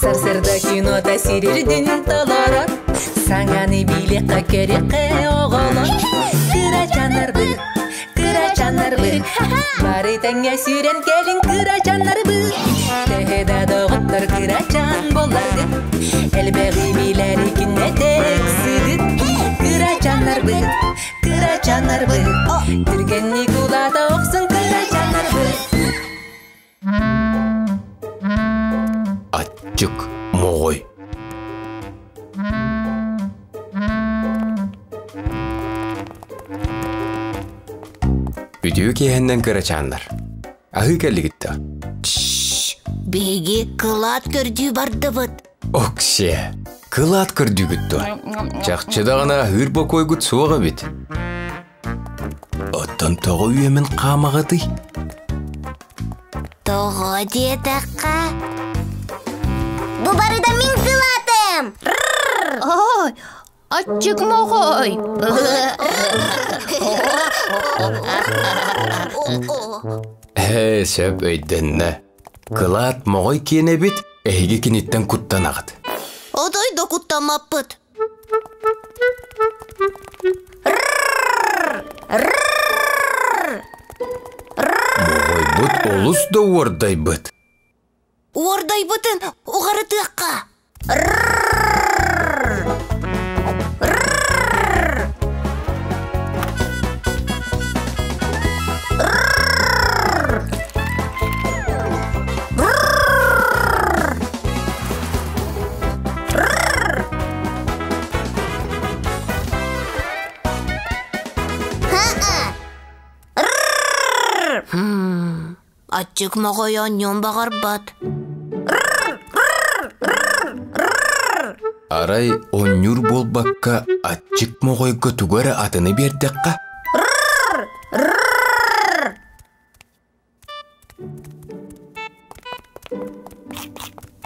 Сарсырда кино тасирирдин толорот Саңаны биле кереке оголот Кыра жанарбы Бары таңга сүрен келин кыра жанарбы Техеда доғыттар кыра жан боларды Элбеги билери күнне тек сыгыт Кыра жанарбы Түргенни кулада оқсын кыра жанарбы Ачык моғой Үдіу кейхенден кырачандар. Ағы кәлігітті. Беге кылат көрдүү барды бұд. Оксе, кылат көрдүү күтті. Чақчыдағына хүр бокой күт суаға бет. Оттан тоғы үйемен қамағады. Тоғы детаққа. Бұ барыда мен кылатым. Ой, ачык моғой. Сөп өйдінні. Кылат моғой кене бет, әйге кенеттен күттан ағыды. Одай да күттамаппыд. Моғой бұд олыс да ордай бұд. Ордай бұдын оғары тұққа. Ачык моғой аньон бағар бат. Арай онюр болбаққа ачык моғой көтігөрі атыны бердіққа.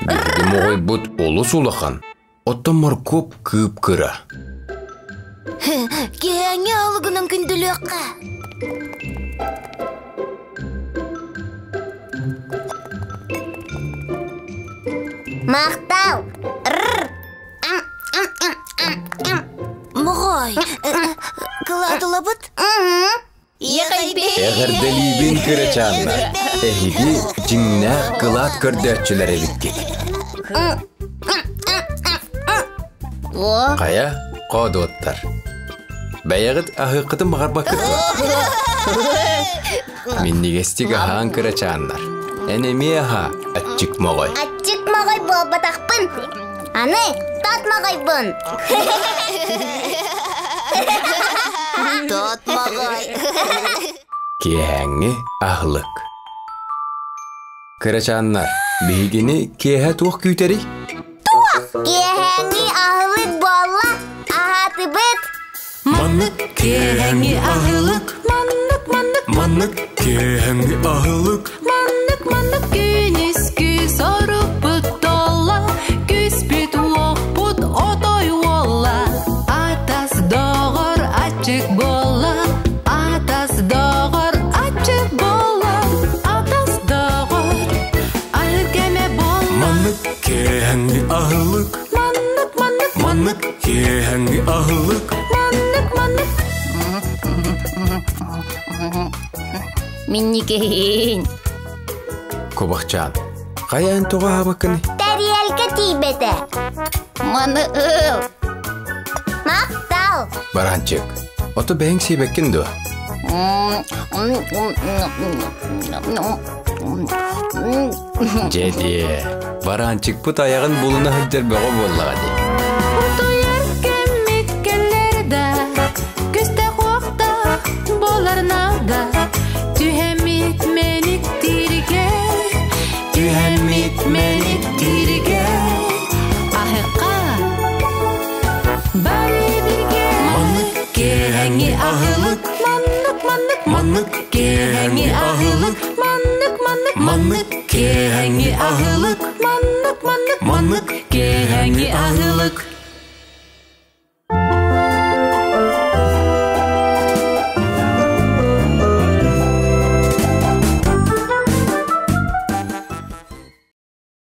Берді моғой бұд олыс олақан. Оттан маркоп күйіп кыра. Кеңе алығының күнділіққа. Мақтау. Мұғай, кылатылы бұд? Әғірділейбен кірачанна. Әйге жіңна кылат көрдәтчілер әлікке. Қая қоды оттар. Бәйіғіт ақиқытын бағар бақытты. Мен негестігі haan кірачаннар. Әнеме аға әтчік моғай. Ачык моғай бол батақпын. Аны тат моғай бұн. Тат моғай. Кеәңі ағылық. Кірачаннар, бейгені кеәә туақ күйтері? Кеәңі ағылық болла, ағаты бұд. Маннык кеәңі ағылық. Маннык кеәңі ағылық. Маннык кенескі сарық бұд толла. Күспет оқ бұд отой олла. Атас доғыр ачык болла. Атас доғыр ачык болла. Атас доғыр алкеме болла. Маннык кеәңі ағылық. Маннык кеәңі ағылық. Минни кейін. Кобақчан, қаян тоға абықыны? Тәрелгі тейбеті. Маны ұл. Мақтау. Баранчык, оты бәйін сейбәккен ду. Жеде, баранчык бұт аяғын бұлына хүддер бәғі боллаға де. Утуяр кеммеккелерді, күсті қоқта боларнада. Tühemmit menik dirge Ahıqa Bari birge Manныk kehängi ahılık. Manныk kehängi ahılık. Manныk kehängi ahılık. Manныk kehängi ahılık.